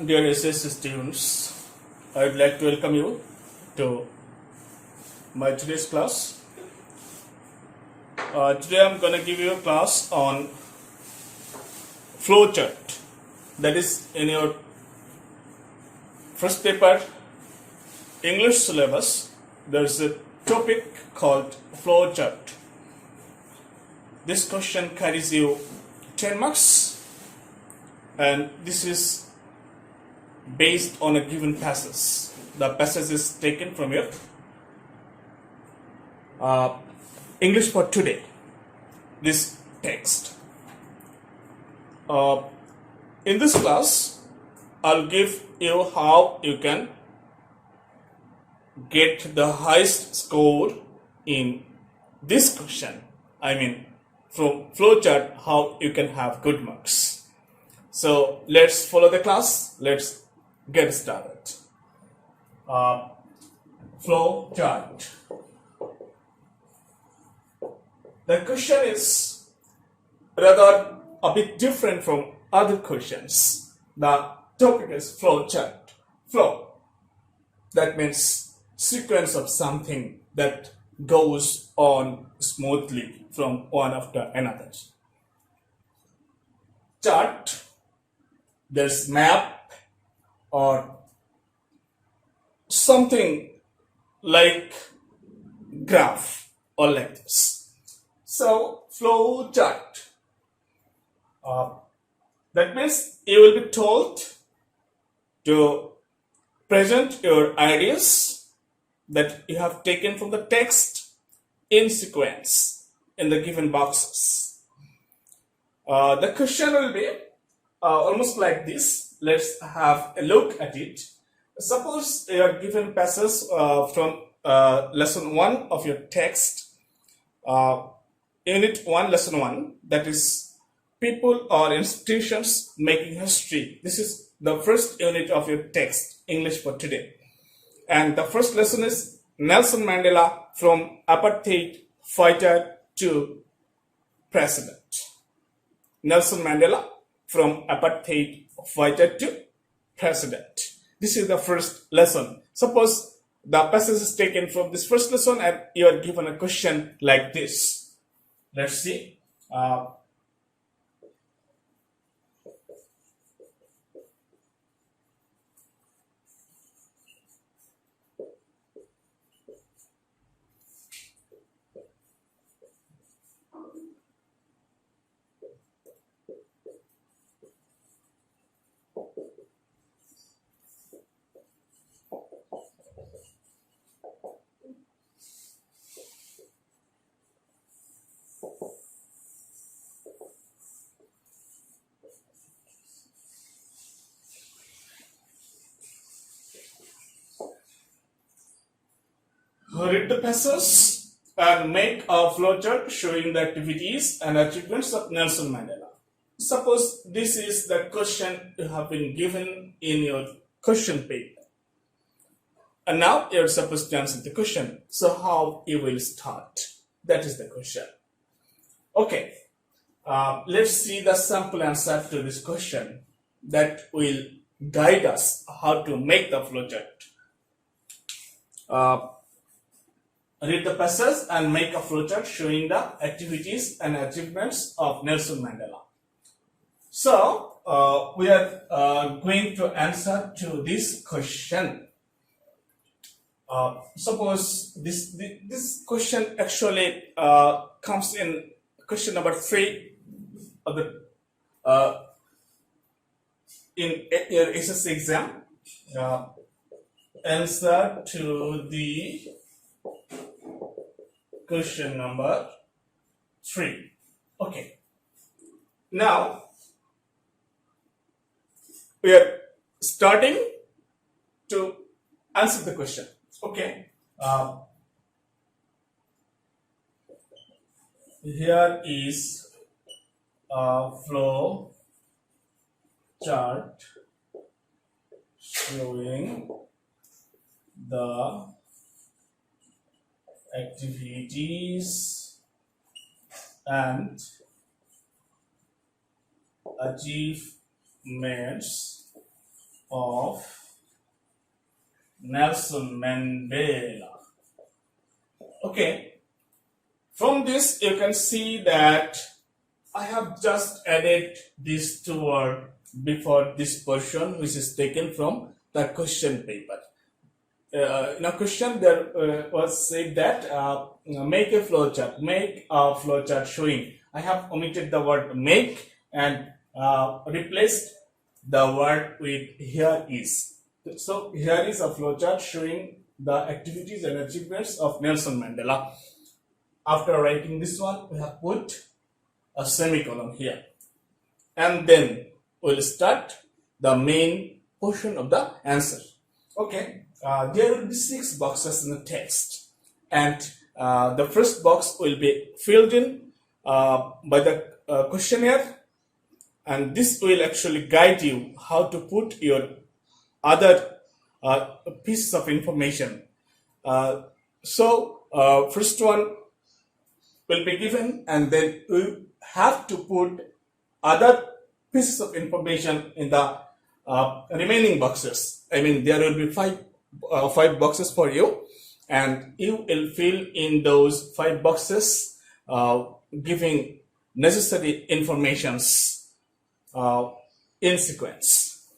Dear SS students, I would like to welcome you to my today's class. Today I am going to give you a class on flowchart. That is in your first paper English syllabus. There is a topic called flowchart. This question carries you 10 marks, and this is based on a given passage. The passage is taken from your English for today, this text. In this class, I'll give you how you can get the highest score in this question. I mean, from flowchart, how you can have good marks. So let's follow the class. Let's get started. Flow chart. The question is rather a bit different from other questions. The topic is flow chart. Flow. That means sequence of something that goes on smoothly from one after another. Chart. There's map or something like graph or like this. So flow chart. That means you will be told to present your ideas that you have taken from the text in sequence in the given boxes. The question will be almost like this. Let's have a look at it. Suppose you are given passages from lesson 1 of your text, unit 1, lesson 1, that is people or institutions making history. This is the first unit of your text, English for today. And the first lesson is Nelson Mandela from apartheid fighter to president. Nelson Mandela from apartheid fighter to president. This is the first lesson. Suppose the passage is taken from this first lesson and you are given a question like this. Let's see. Read the passage and make a flowchart showing the activities and achievements of Nelson Mandela. Suppose this is the question you have been given in your question paper. And now you're supposed to answer the question. So how you will start? That is the question. Okay. Let's see the sample answer to this question that will guide us how to make the flowchart. Read the passage and make a flowchart showing the activities and achievements of Nelson Mandela. So, we are going to answer to this question. Suppose this question actually comes in question number 3 of the in your SSC exam. Answer to the question number 3. Okay. Now we are starting to answer the question. Okay. Here is a flow chart showing the activities and achievements of Nelson Mandela. Okay, from this you can see that I have just added these two words before this portion, which is taken from the question paper. In a question there was said that make a flowchart showing. I have omitted the word make and replaced the word with here is. So here is a flowchart showing the activities and achievements of Nelson Mandela. After writing this one, we have put a semicolon here, and then we'll start the main portion of the answer. Okay, there will be 6 boxes in the text, and the first box will be filled in by the questionnaire, and this will actually guide you how to put your other pieces of information. First one will be given, and then you have to put other pieces of information in the remaining boxes. I mean, there will be five boxes for you, and you will fill in those 5 boxes, giving necessary informations in sequence.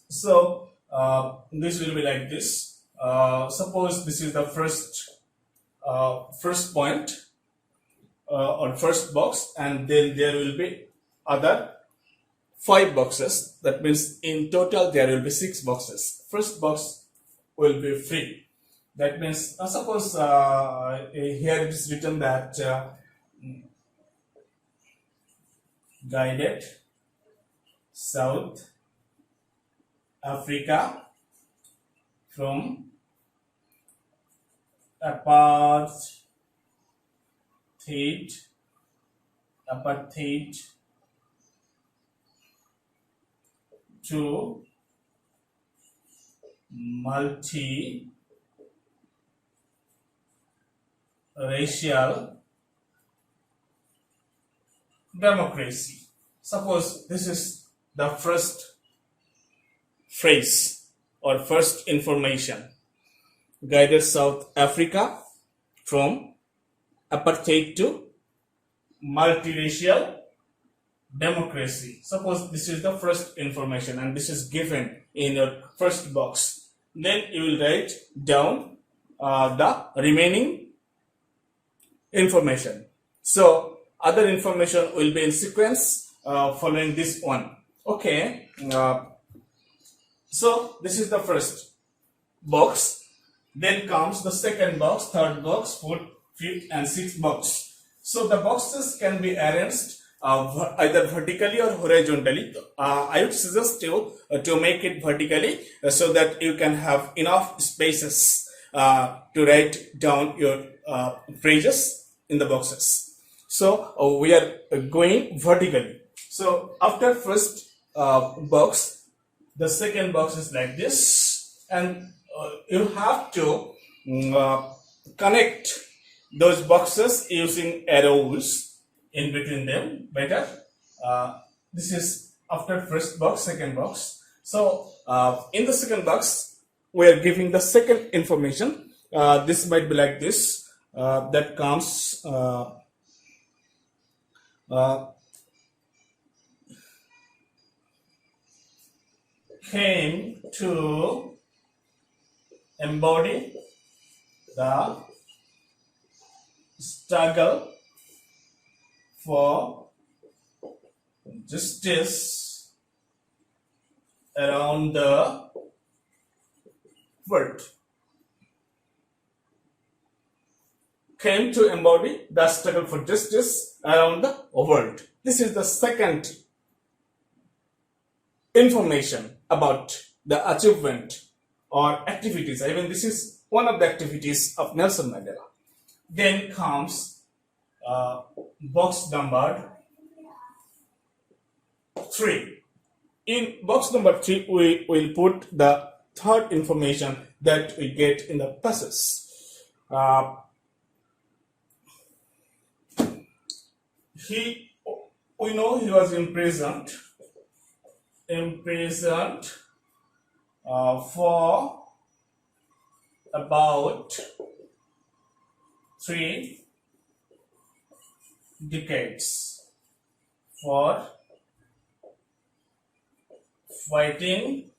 So this will be like this. Suppose this is the first point or first box, and then there will be other 5 boxes. That means in total there will be 6 boxes. First box will be free. That means suppose here it is written that guided South Africa from apartheid to multi-racial democracy. Suppose this is the first phrase or first information. Guided South Africa from apartheid to multiracial democracy. Suppose this is the first information and this is given in your first box. Then you will write down the remaining information. So other information will be in sequence following this one. Okay. So this is the first box. Then comes the second box, third box, fourth, fifth, and sixth box. So the boxes can be arranged either vertically or horizontally. I would suggest you to make it vertically so that you can have enough spaces to write down your phrases in the boxes. So we are going vertically. So after first box, the second box is like this, and you have to connect those boxes using arrows in between them. Better. This is after first box, second box. So in the second box, we are giving the second information. This might be like this. That comes came to embody the struggle for justice around the world. Came to embody the struggle for justice around the world. This is the second information about the achievement or activities. I mean, this is one of the activities of Nelson Mandela. Then comes box number 3. In box number 3, we will put the third information that we get in the passage. We know he was imprisoned for about 3 decades for fighting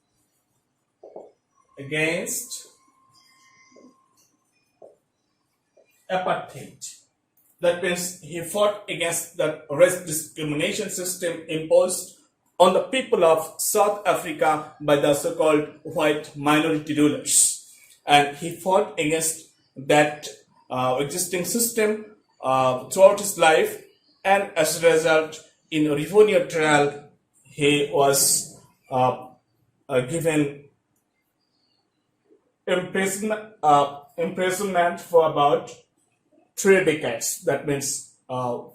against apartheid. That means he fought against the race discrimination system imposed on the people of South Africa by the so-called white minority rulers. And he fought against that existing system throughout his life, and as a result, in Rivonia trial, he was given imprisonment for about 3 decades. That means for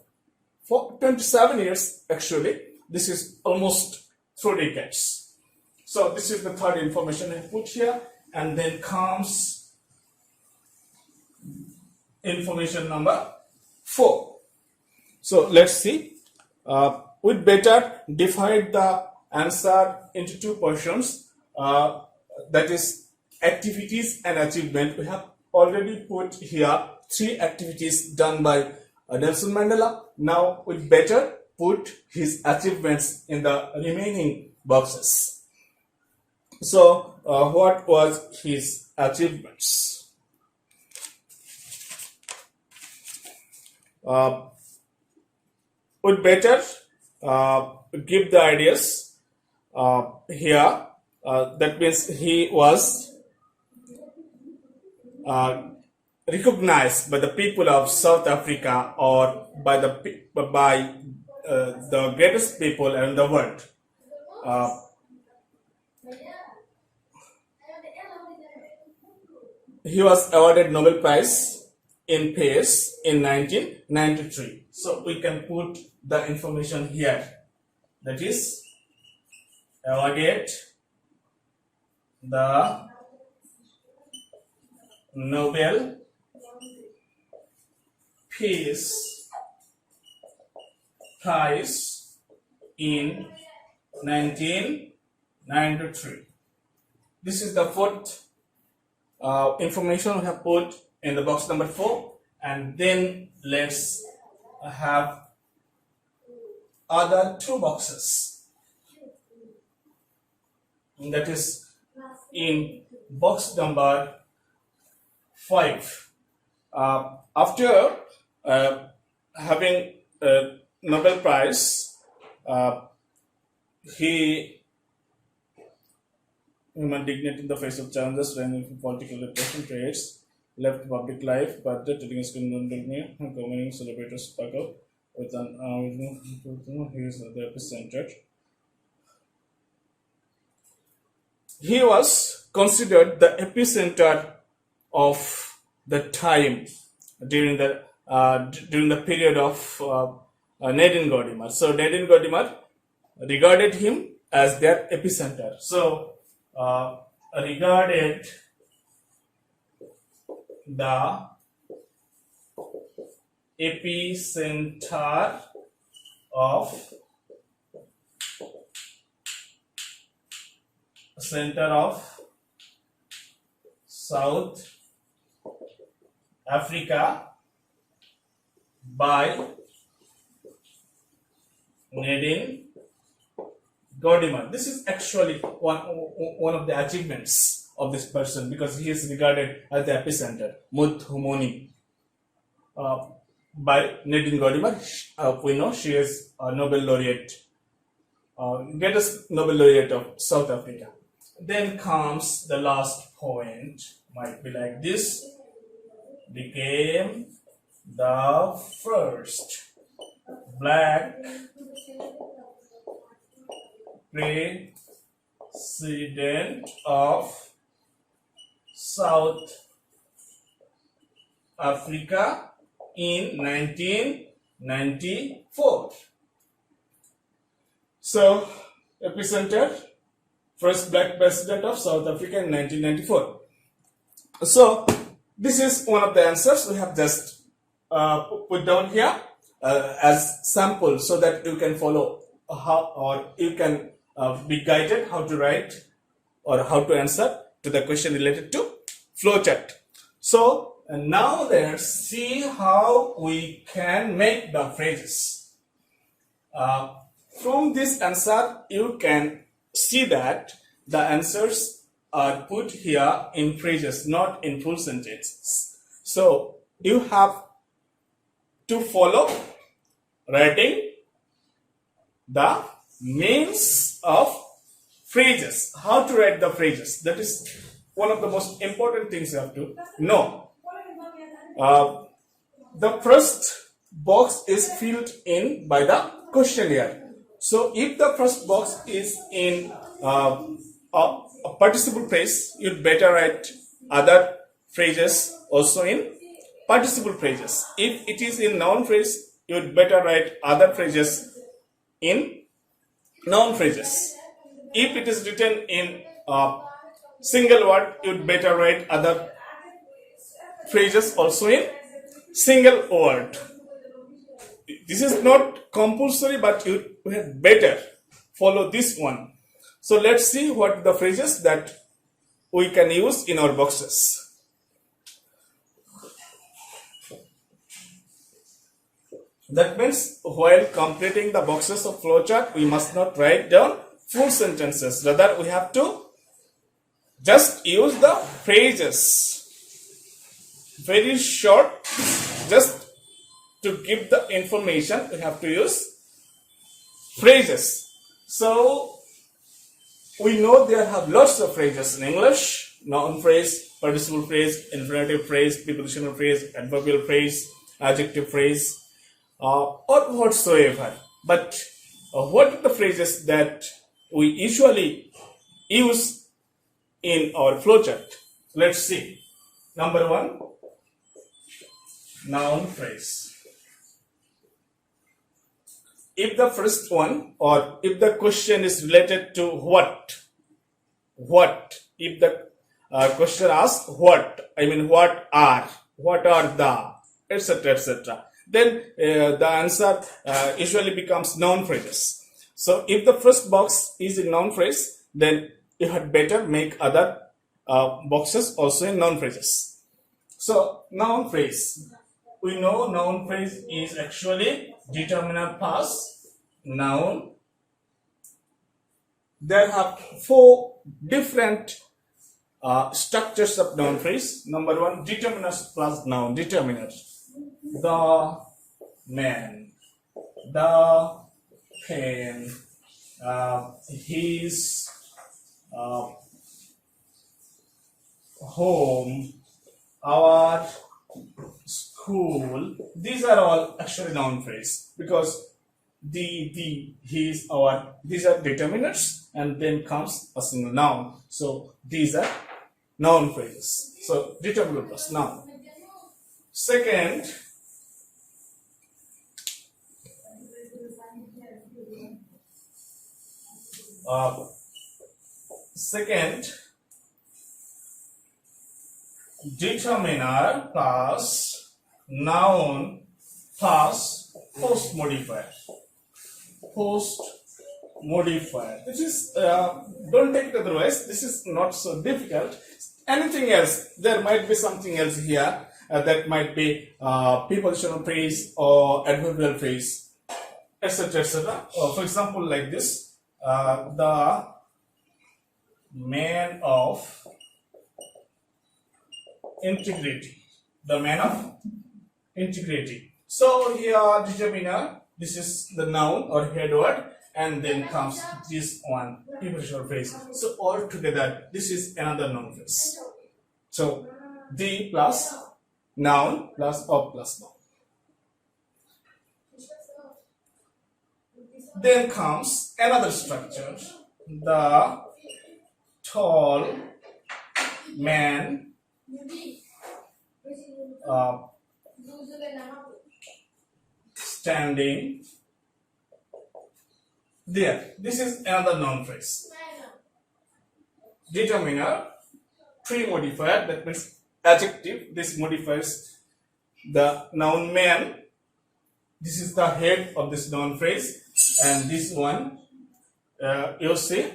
27 years, actually. This is almost 3 decades. So this is the third information I put here, and then comes information number 4. So let's see. We'd better divide the answer into 2 portions. That is activities and achievement. We have already put here 3 activities done by Nelson Mandela. Now we'd better put his achievements in the remaining boxes. So what was his achievements? We'd better give the ideas here. That means he was recognized by the people of South Africa, or by the greatest people in the world. He was awarded Nobel Prize in Peace in 1993. So we can put the information here. That is, awarded the Nobel Peace Prize in 1993. This is the 4th information we have put in the box number 4, and then let's have other 2 boxes. And that is in box number 5. After having a Nobel Prize, he human dignity in the face of challenges ranging from political repression, trades, left public life, but the trading school governing celebrated struggle with an he is the epicenter. He was considered the epicenter of the time during the period of Nadine Gordimer. So Nadine Gordimer regarded him as their epicenter. So regarded the epicenter of South Africa by Nadine Gordimer. This is actually one of the achievements of this person, because he is regarded as the epicenter, Mudhumoni, by Nadine Gordimer. We know she is a Nobel laureate, greatest Nobel laureate of South Africa. Then comes the last point, might be like this: became the first black president of South Africa in 1994. So, epicenter, first black president of South Africa in 1994. So, this is one of the answers we have just put down here as sample, so that you can follow how, or you can be guided how to write or how to answer to the question related to flowchart. So now let's see how we can make the phrases. From this answer, you can see that the answers are put here in phrases, not in full sentences. So you have to follow writing the means of phrases. How to write the phrases? That is one of the most important things you have to know. The first box is filled in by the questionnaire. So if the first box is in a participle phrase, you'd better write other phrases also in participle phrases. If it is in noun phrase, you'd better write other phrases in noun phrases. If it is written in a single word, you'd better write other phrases also in single word. This is not compulsory, but you had better follow this one. So let's see what the phrases that we can use in our boxes. That means while completing the boxes of flowchart, we must not write down full sentences. Rather, we have to just use the phrases. Very short, just to give the information, we have to use phrases. So we know there have lots of phrases in English: noun phrase, participle phrase, infinitive phrase, prepositional phrase, adverbial phrase, adjective phrase, or whatsoever. But what are the phrases that we usually use in our flowchart? Let's see. Number one, noun phrase. If the first one, or if the question is related to what, if the question asks what, I mean what are the, etc., etc., then the answer usually becomes noun phrases. So if the first box is in noun phrase, then you had better make other boxes also in noun phrases. So noun phrase, we know noun phrase is actually determiner plus noun. There are four different structures of noun phrase. Number one, determiners plus noun. Determiners: the man, the pen, his home, our school. These are all actually noun phrase, because the, his, our, these are determiners, and then comes a single noun. So these are noun phrases. So determiner plus noun. Second, determiner plus noun plus post modifier. Post modifier. This is, don't take it otherwise, this is not so difficult. Anything else, there might be something else here that might be prepositional phrase or adverbial phrase, etc., etc. For example, like this, the man of integrity. The man of integrity. So here determiner, this is the noun or head word, and then comes this one, prepositional phrase. So all together, this is another noun phrase. So the plus noun plus of plus noun. Then comes another structure, the tall man standing there. This is another noun phrase. Determiner, pre-modifier, that means adjective. This modifies the noun man. This is the head of this noun phrase, and this one you see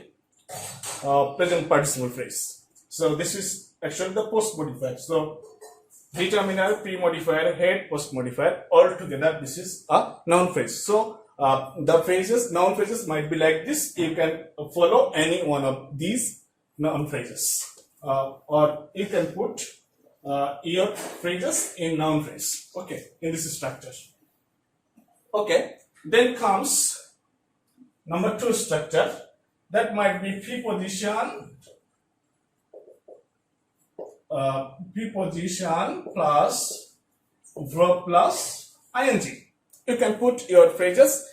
present participle phrase. So this is actually the post modifier. So determiner, pre-modifier, head, post modifier, all together this is a noun phrase. So the phrases, noun phrases might be like this. You can follow any one of these noun phrases, or you can put your phrases in noun phrase. Okay, in this structure. Okay, then comes number 2 structure. That might be preposition, preposition plus verb plus ing. You can put your phrases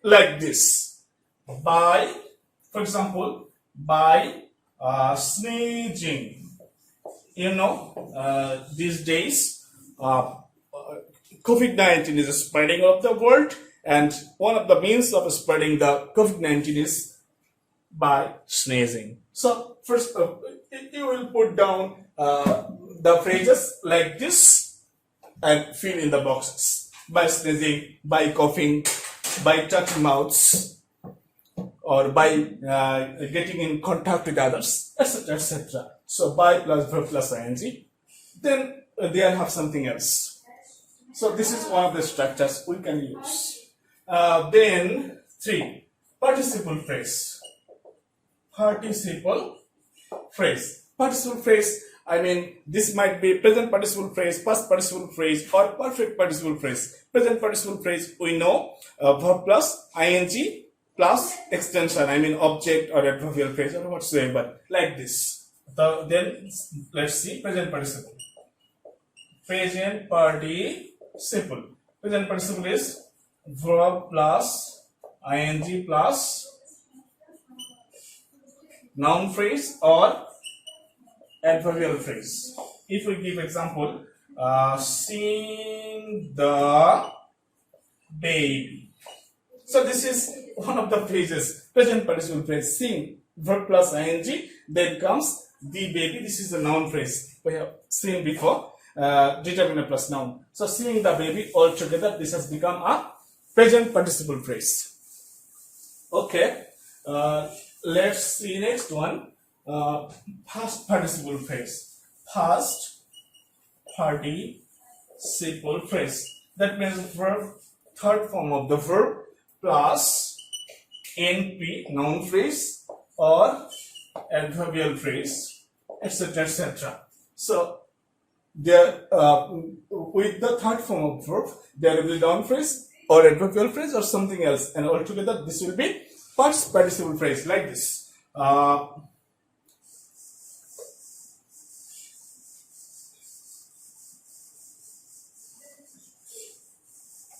like this. By, for example, by sneezing. You know, these days COVID-19 is spreading of the world, and one of the means of spreading the COVID-19 is by sneezing. So first, you will put down the phrases like this and fill in the boxes. By sneezing, by coughing, by touching mouths, or by getting in contact with others, etc., etc. So by plus verb plus ing. Then they have something else. So this is one of the structures we can use. Then 3, participle phrase. Participle phrase. Participle phrase, I mean, this might be present participle phrase, past participle phrase, or perfect participle phrase. Present participle phrase, we know verb plus ing plus extension, I mean object or adverbial phrase or whatsoever, like this. So then let's see present participle. Present participle. Present participle is verb plus ing plus noun phrase or adverbial phrase. If we give example, seeing the baby. So this is one of the phrases, present participle phrase, seeing, verb plus ing, then comes the baby. This is a noun phrase we have seen before, determiner plus noun. So seeing the baby, altogether this has become a present participle phrase. Okay, let's see next one, past participle phrase. Past participle phrase. That means verb, third form of the verb plus NP, noun phrase, or adverbial phrase, etc., etc. So there, with the third form of verb, there will be noun phrase or adverbial phrase or something else, and altogether this will be past participle phrase, like this.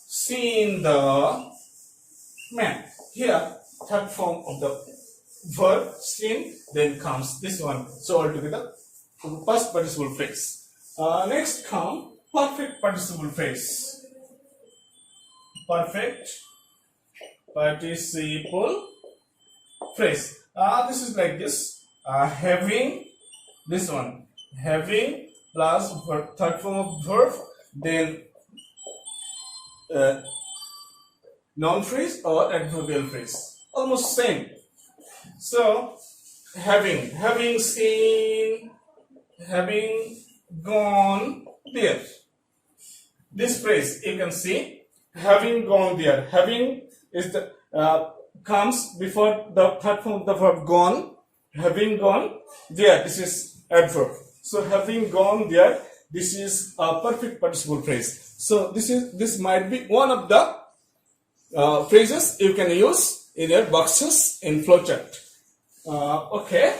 Seen the man. Here, third form of the verb seen, then comes this one. So altogether, past participle phrase. Next come perfect participle phrase. Perfect participle phrase. This is like this. Having, this one, having plus verb, third form of verb, then noun phrase or adverbial phrase, almost same. So having seen, having gone there. This phrase you can see, having gone there. Having is the comes before the third form of the verb gone. Having gone there, this is adverb. So having gone there, this is a perfect participle phrase. So this might be one of the phrases you can use in your boxes in flowchart. Okay.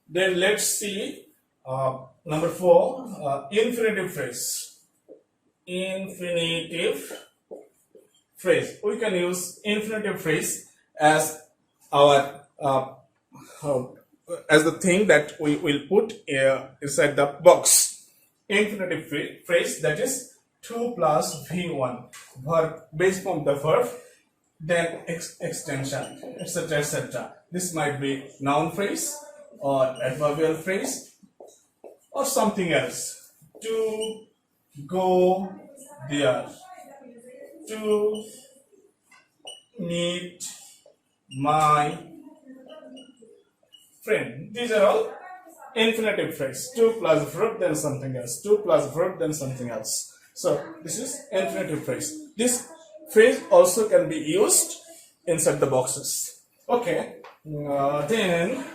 Then let's see number 4, infinitive phrase. Infinitive phrase. We can use infinitive phrase as our as the thing that we will put inside the box. Infinitive phrase, that is 2 plus V1, verb, base form the verb, then extension, etc., etc. This might be noun phrase or adverbial phrase or something else. To go there, to meet my friend. These are all infinitive phrase. To plus verb then something else. To plus verb then something else. So this is infinitive phrase. This phrase also can be used inside the boxes. Okay. Then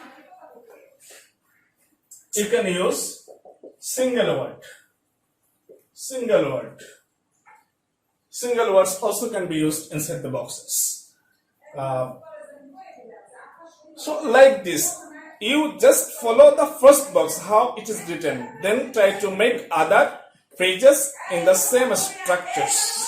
you can use single word. Single word. Single words also can be used inside the boxes. So like this, you just follow the first box, how it is written. Then try to make other phrases in the same structures.